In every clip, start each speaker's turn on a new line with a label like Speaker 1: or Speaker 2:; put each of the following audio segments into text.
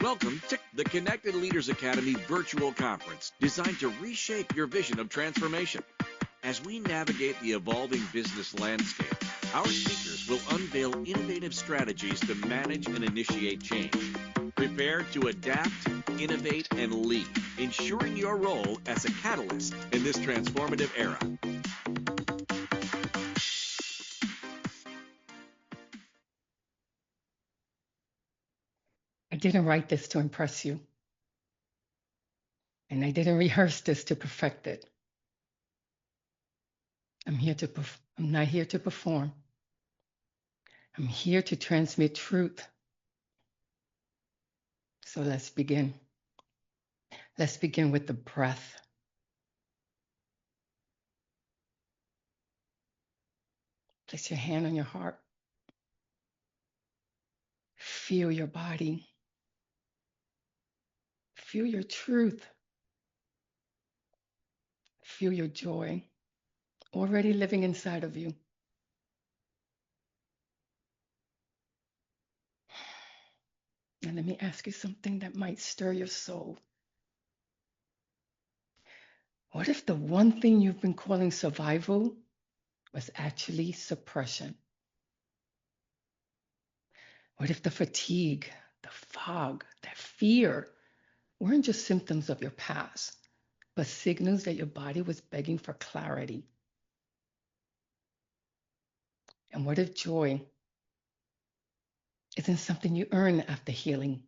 Speaker 1: Welcome to the Connected Leaders Academy virtual conference designed to reshape your vision of transformation. As we navigate the evolving business landscape, our speakers will unveil innovative strategies to manage and initiate change. Prepare to adapt, innovate, and lead, ensuring your role as a catalyst in this transformative era.
Speaker 2: I didn't write this to impress you. And I didn't rehearse this to perfect it. I'm not here to perform. I'm here to transmit truth. So let's begin. Let's begin with the breath. Place your hand on your heart. Feel your body. Feel your truth. Feel your joy already living inside of you. And let me ask you something that might stir your soul. What if the one thing you've been calling survival was actually suppression? What if the fatigue, the fog, that fear weren't just symptoms of your past, but signals that your body was begging for clarity? And what if joy isn't something you earn after healing,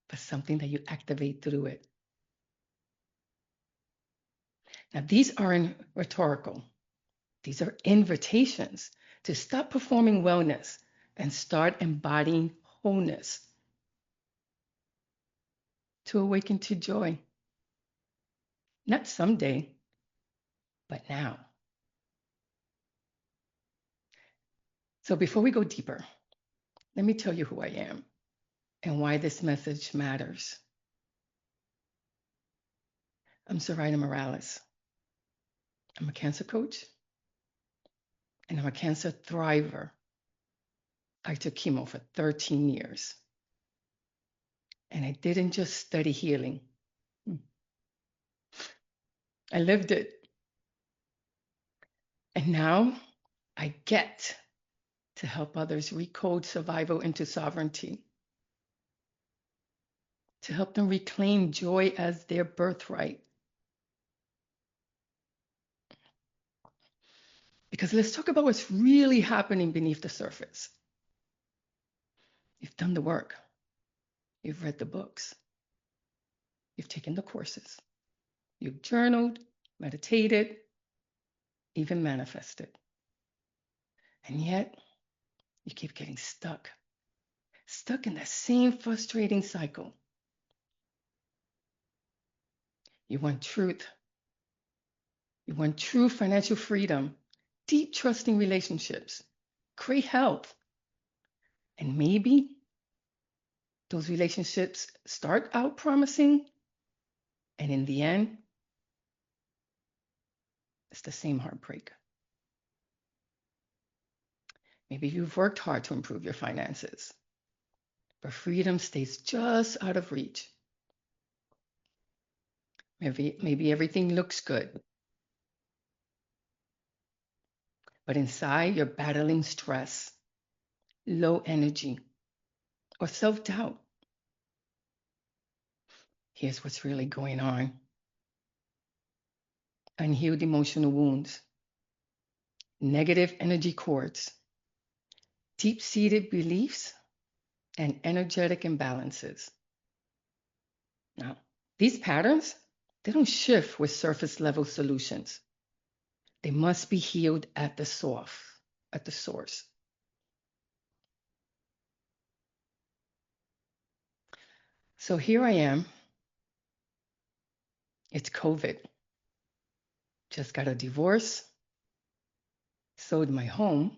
Speaker 2: but something that you activate through it? Now, these aren't rhetorical. These are invitations to stop performing wellness and start embodying wholeness, to awaken to joy. Not someday, but now. So before we go deeper, let me tell you who I am and why this message matters. I'm Zoraida Morales. I'm a cancer coach, and I'm a cancer thriver. I took chemo for 13 years, and I didn't just study healing. I lived it. And now I get to help others recode survival into sovereignty, to help them reclaim joy as their birthright. Because let's talk about what's really happening beneath the surface. You've done the work. You've read the books. You've taken the courses. You've journaled, meditated, even manifested. And yet, you keep getting stuck in that same frustrating cycle. You want truth. You want true financial freedom, deep trusting relationships, great health. And maybe those relationships start out promising, and in the end, it's the same heartbreak. Maybe you've worked hard to improve your finances, but freedom stays just out of reach. Maybe everything looks good, but inside you're battling stress, low energy, or self-doubt. Here's what's really going on. Unhealed emotional wounds, negative energy cords, deep-seated beliefs, and energetic imbalances. Now, these patterns, they don't shift with surface-level solutions. They must be healed at the source. So here I am. It's COVID. Just got a divorce, sold my home,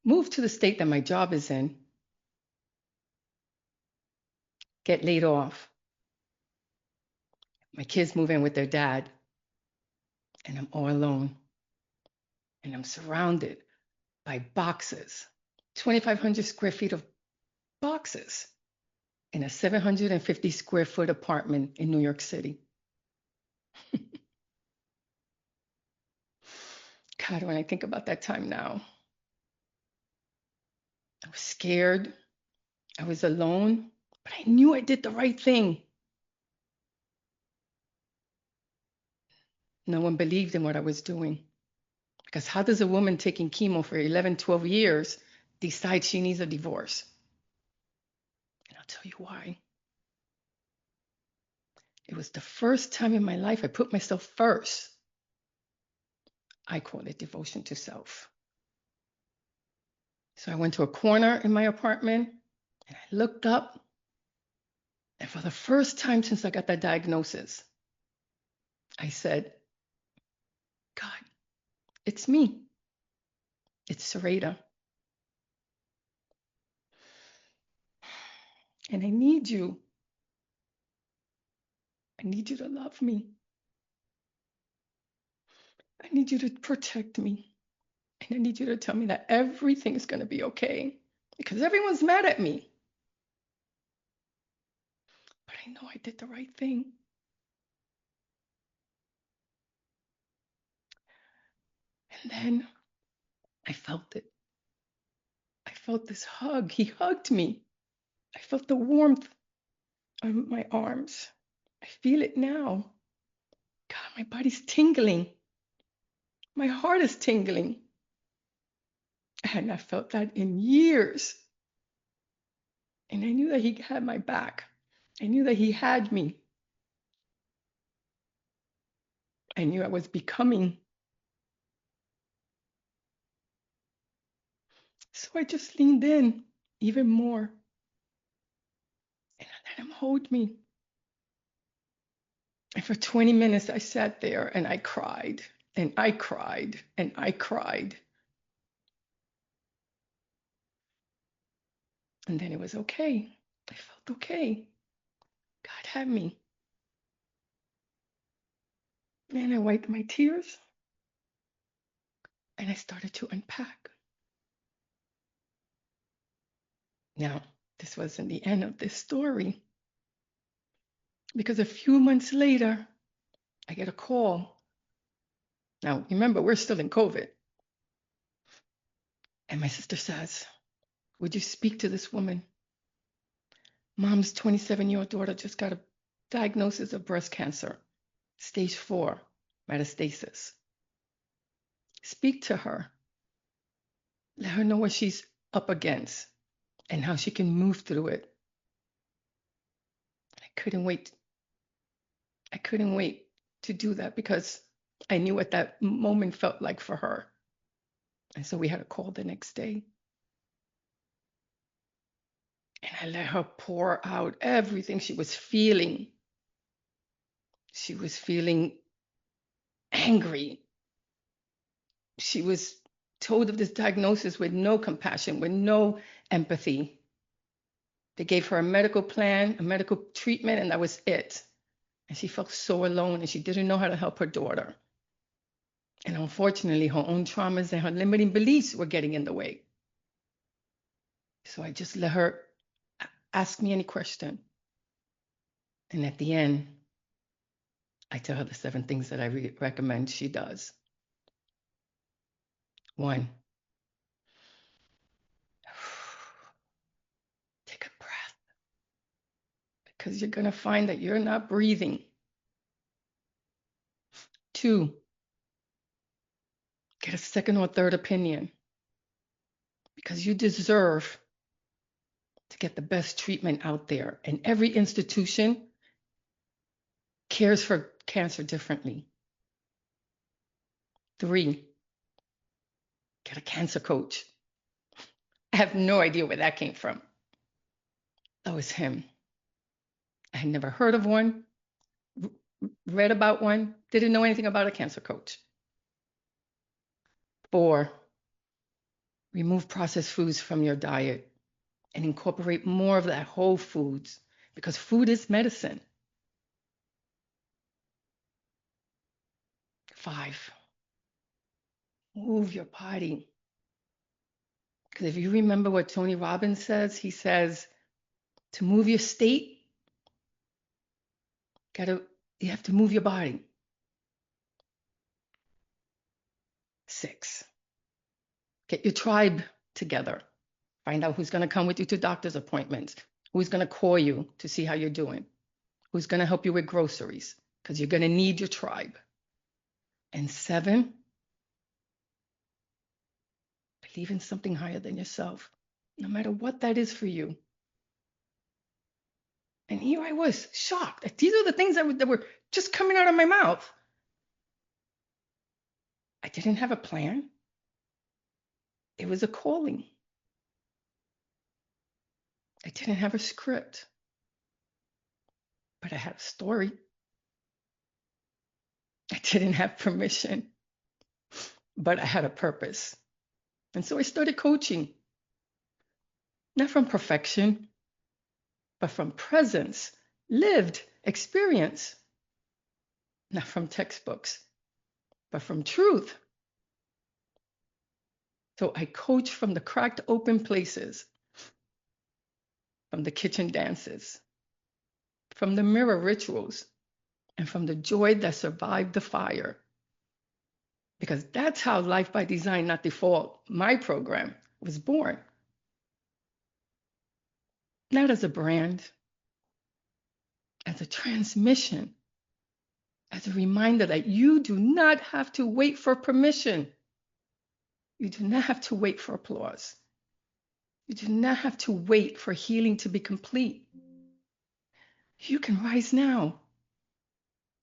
Speaker 2: moved to the state that my job is in, get laid off. My kids move in with their dad, and I'm all alone. And I'm surrounded by boxes, 2,500 square feet of boxes in a 750 square foot apartment in New York City. God, when I think about that time now, I was scared. I was alone, but I knew I did the right thing. No one believed in what I was doing. Because how does a woman taking chemo for 11, 12 years decide she needs a divorce? And I'll tell you why. It was the first time in my life I put myself first. I call it devotion to self. So I went to a corner in my apartment and I looked up. And for the first time since I got that diagnosis, I said, God, it's me. It's Zoraida. And I need you. I need you to love me. I need you to protect me. And I need you to tell me that everything is going to be okay. Because everyone's mad at me. But I know I did the right thing. And then I felt it. I felt this hug. He hugged me. I felt the warmth on my arms. I feel it now. God, my body's tingling. My heart is tingling. I had not felt that in years. And I knew that he had my back. I knew that he had me. I knew I was becoming. So I just leaned in even more. And I let him hold me. And for 20 minutes, I sat there and I cried and I cried and I cried. And then it was okay. I felt okay. God had me. And I wiped my tears and I started to unpack. Now, this wasn't the end of this story, because a few months later, I get a call. Now, remember, we're still in COVID. And my sister says, would you speak to this woman? Mom's 27-year-old daughter just got a diagnosis of breast cancer, stage 4, metastasis. Speak to her. Let her know what she's up against and how she can move through it. I couldn't wait. I couldn't wait to do that because I knew what that moment felt like for her. And so we had a call the next day. And I let her pour out everything she was feeling. She was feeling angry. She was told of this diagnosis with no compassion, with no empathy. They gave her a medical plan, a medical treatment, and that was it. And she felt so alone and she didn't know how to help her daughter. And unfortunately, her own traumas and her limiting beliefs were getting in the way. So I just let her ask me any question. And at the end, I tell her the 7 things that I recommend she does. 1, take a breath, because you're going to find that you're not breathing. 2, get a second or third opinion, because you deserve to get the best treatment out there. And every institution cares for cancer differently. 3, get a cancer coach. I have no idea where that came from. That was him. I had never heard of one, read about one, didn't know anything about a cancer coach. 4, remove processed foods from your diet and incorporate more of that whole foods, because food is medicine. 5, move your body. Because if you remember what Tony Robbins says, he says, To move your state, you have to move your body. 6, get your tribe together. Find out who's going to come with you to doctor's appointments, who's going to call you to see how you're doing, who's going to help you with groceries, because you're going to need your tribe. And 7, believe in something higher than yourself, no matter what that is for you. And here I was, shocked. These are the things that were just coming out of my mouth. I didn't have a plan. It was a calling. I didn't have a script, but I had a story. I didn't have permission, but I had a purpose. And so I started coaching, not from perfection, but from presence, lived experience, not from textbooks, but from truth. So I coach from the cracked open places, from the kitchen dances, from the mirror rituals, and from the joy that survived the fire. Because that's how Life by Design, Not Default, my program, was born. Not as a brand, as a transmission, as a reminder that you do not have to wait for permission. You do not have to wait for applause. You do not have to wait for healing to be complete. You can rise now.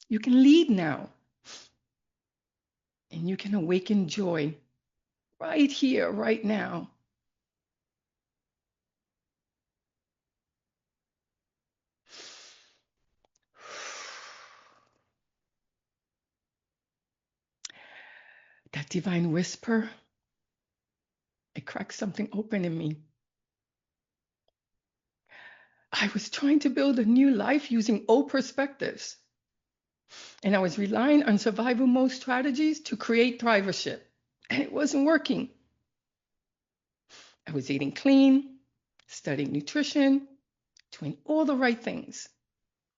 Speaker 2: You can lead now. And you can awaken joy right here, right now. That divine whisper, it cracked something open in me. I was trying to build a new life using old perspectives. And I was relying on survival mode strategies to create thrivership. And it wasn't working. I was eating clean, studying nutrition, doing all the right things,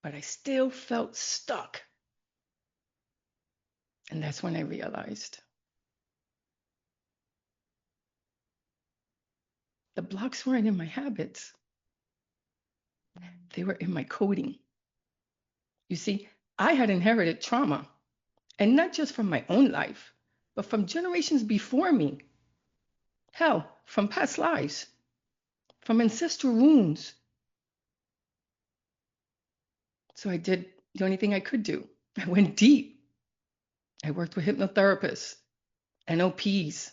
Speaker 2: but I still felt stuck. And that's when I realized the blocks weren't in my habits. They were in my coding. You see, I had inherited trauma, and not just from my own life, but from generations before me. Hell, from past lives, from ancestral wounds. So I did the only thing I could do. I went deep. I worked with hypnotherapists, NLPs,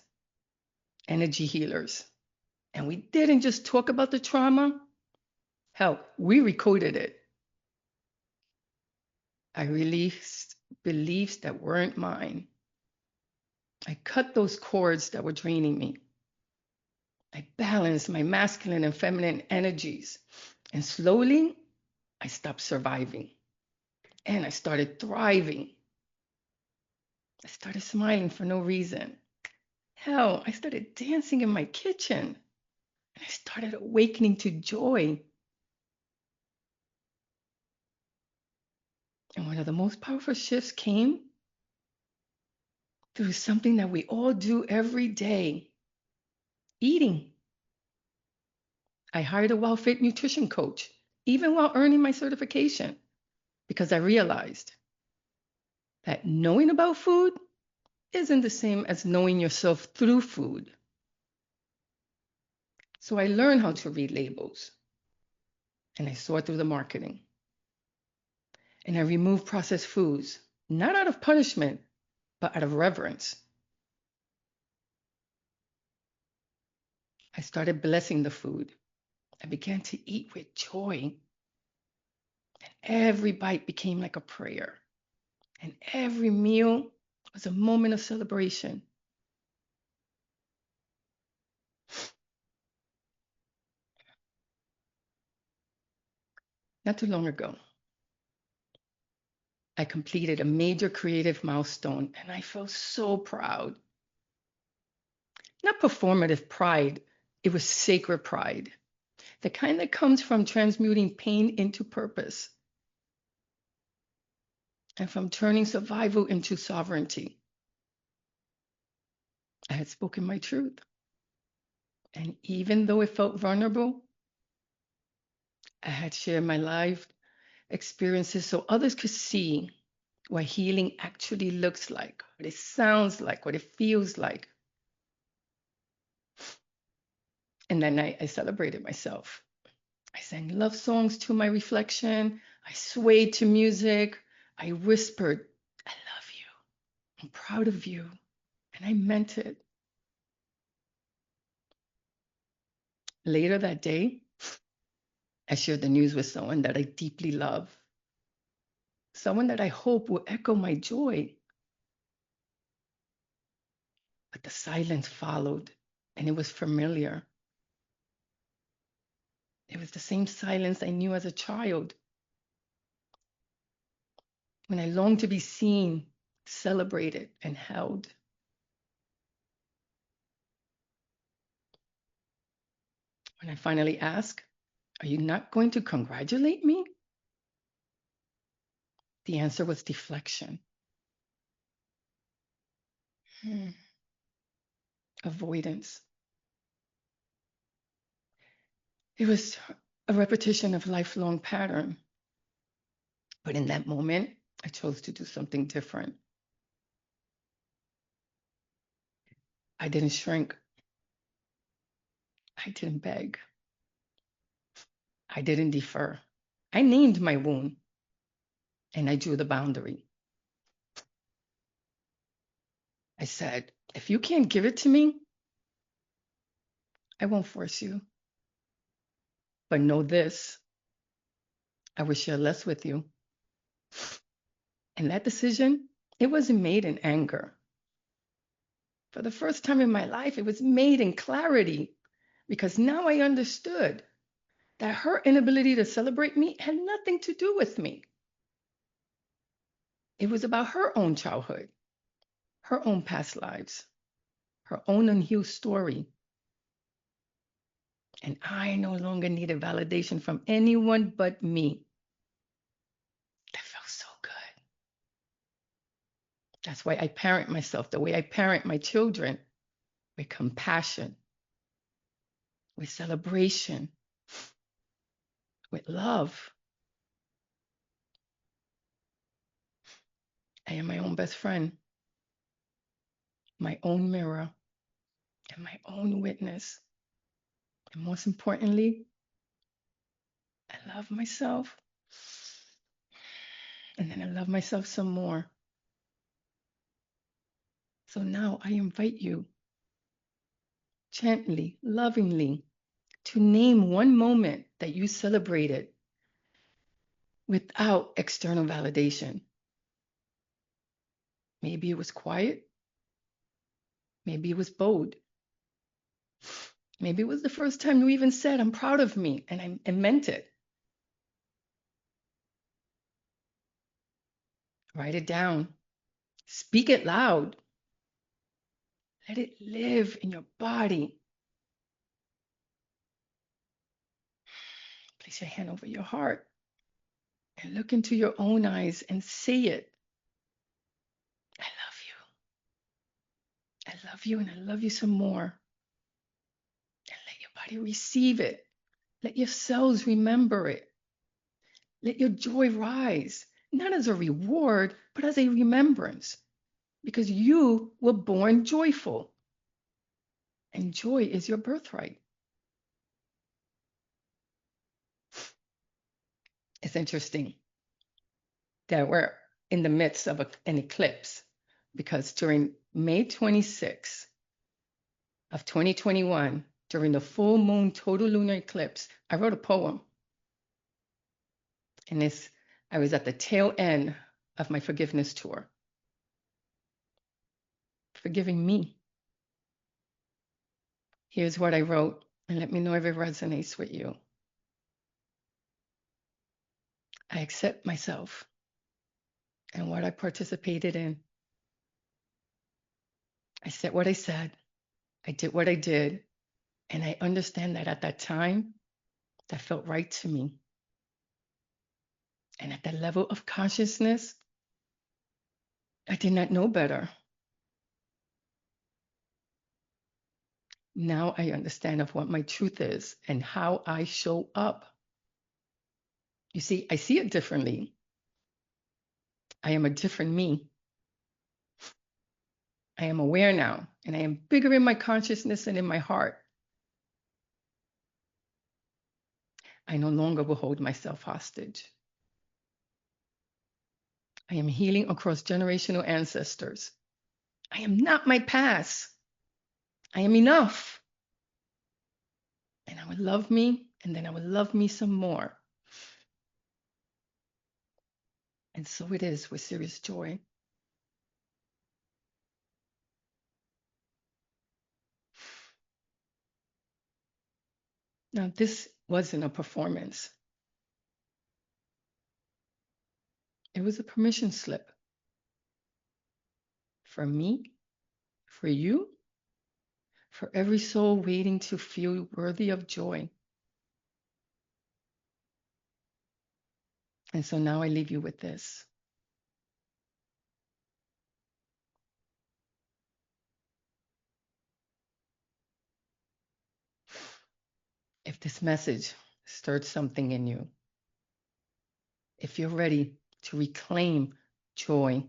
Speaker 2: energy healers. And we didn't just talk about the trauma. Hell, we recoded it. I released beliefs that weren't mine. I cut those cords that were draining me. I balanced my masculine and feminine energies. And slowly, I stopped surviving. And I started thriving. I started smiling for no reason. Hell, I started dancing in my kitchen. And I started awakening to joy. And one of the most powerful shifts came through something that we all do every day, eating. I hired a well-fit nutrition coach, even while earning my certification, because I realized that knowing about food isn't the same as knowing yourself through food. So I learned how to read labels, and I saw through the marketing. And I removed processed foods, not out of punishment, but out of reverence. I started blessing the food. I began to eat with joy. And every bite became like a prayer. And every meal was a moment of celebration. Not too long ago, I completed a major creative milestone, and I felt so proud. Not performative pride, it was sacred pride. the kind that comes from transmuting pain into purpose and from turning survival into sovereignty. I had spoken my truth. And even though it felt vulnerable, I had shared my life experiences so others could see what healing actually looks like, what it sounds like, what it feels like. And that night, I celebrated myself. I sang love songs to my reflection. I swayed to music. I whispered, I love you. I'm proud of you. And I meant it. Later that day, I shared the news with someone that I deeply love, someone that I hope will echo my joy. But the silence followed, and it was familiar. It was the same silence I knew as a child, when I longed to be seen, celebrated, and held. When I finally asked, are you not going to congratulate me? The answer was deflection. Avoidance. It was a repetition of lifelong pattern. But in that moment, I chose to do something different. I didn't shrink. I didn't beg. I didn't defer. I named my wound, and I drew the boundary. I said, if you can't give it to me, I won't force you. But know this, I will share less with you. And that decision, it wasn't made in anger. For the first time in my life, it was made in clarity, because now I understood that her inability to celebrate me had nothing to do with me. It was about her own childhood, her own past lives, her own unhealed story. And I no longer needed validation from anyone but me. That felt so good. That's why I parent myself the way I parent my children, with compassion, with celebration, with love. I am my own best friend, my own mirror, and my own witness. And most importantly, I love myself. And then I love myself some more. So now I invite you, gently, lovingly, to name one moment that you celebrated without external validation. Maybe it was quiet. Maybe it was bold. Maybe it was the first time you even said, I'm proud of me, and I meant it. Write it down. Speak it loud. Let it live in your body. Place your hand over your heart and look into your own eyes and say it. I love you. I love you, and I love you some more. And let your body receive it. Let your cells remember it. Let your joy rise, not as a reward, but as a remembrance, because you were born joyful, and joy is your birthright. It's interesting that we're in the midst of an eclipse, because during May 26th of 2021, during the full moon total lunar eclipse, I wrote a poem. And I was at the tail end of my forgiveness tour. Forgiving me. Here's what I wrote, and let me know if it resonates with you. I accept myself and what I participated in. I said what I said. I did what I did. And I understand that at that time, that felt right to me. And at that level of consciousness, I did not know better. Now I understand of what my truth is and how I show up. You see, I see it differently. I am a different me. I am aware now, and I am bigger in my consciousness and in my heart. I no longer will hold myself hostage. I am healing across generational ancestors. I am not my past. I am enough. And I will love me, and then I will love me some more. And so it is with serious joy. Now, this wasn't a performance. It was a permission slip for me, for you, for every soul waiting to feel worthy of joy. And so now I leave you with this. If this message stirred something in you, if you're ready to reclaim joy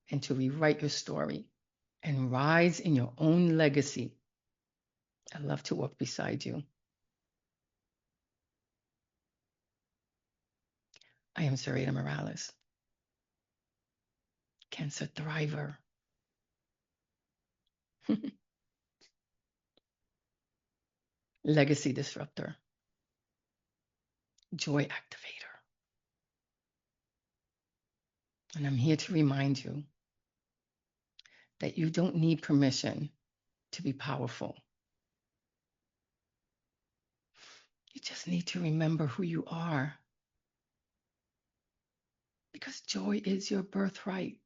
Speaker 2: and to rewrite your story and rise in your own legacy, I'd love to walk beside you. I am Zoraida Morales, Cancer Thriver. Legacy Disruptor, Joy Activator. And I'm here to remind you that you don't need permission to be powerful. You just need to remember who you are. Because joy is your birthright.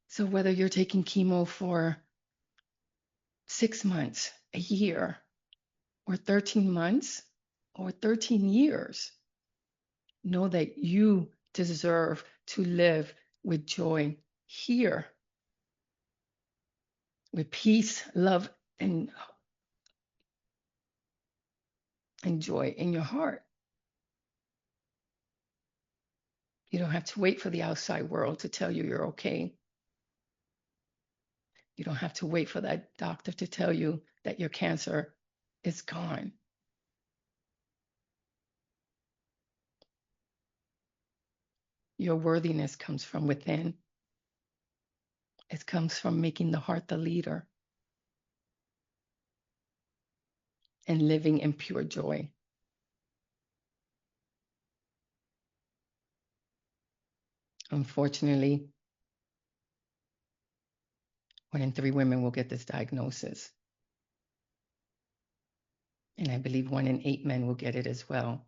Speaker 2: So whether you're taking chemo for 6 months, a year, or 13 months, or 13 years, know that you deserve to live with joy here, with peace, love, and joy in your heart. You don't have to wait for the outside world to tell you you're okay. You don't have to wait for that doctor to tell you that your cancer is gone. Your worthiness comes from within. It comes from making the heart the leader and living in pure joy. Unfortunately, 1 in 3 women will get this diagnosis. And I believe 1 in 8 men will get it as well.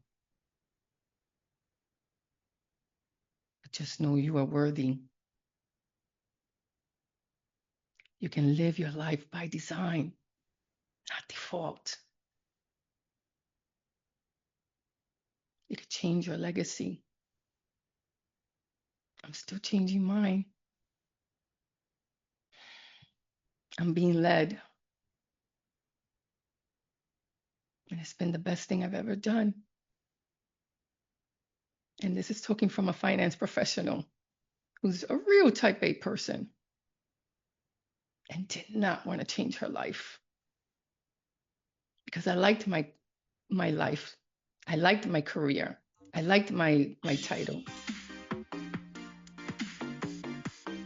Speaker 2: But just know you are worthy. You can live your life by design, not default. You could change your legacy. I'm still changing mine. I'm being led. And it's been the best thing I've ever done. And this is talking from a finance professional who's a real type A person and did not want to change her life. Because I liked my life. I liked my career. I liked my title.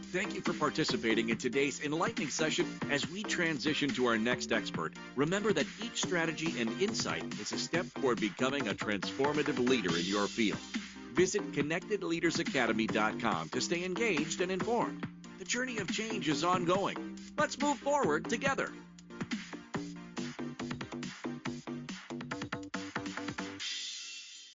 Speaker 1: Thank you for participating in today's enlightening session. As we transition to our next expert, remember that each strategy and insight is a step toward becoming a transformative leader in your field. Visit connectedleadersacademy.com to stay engaged and informed. The journey of change is ongoing. Let's move forward together.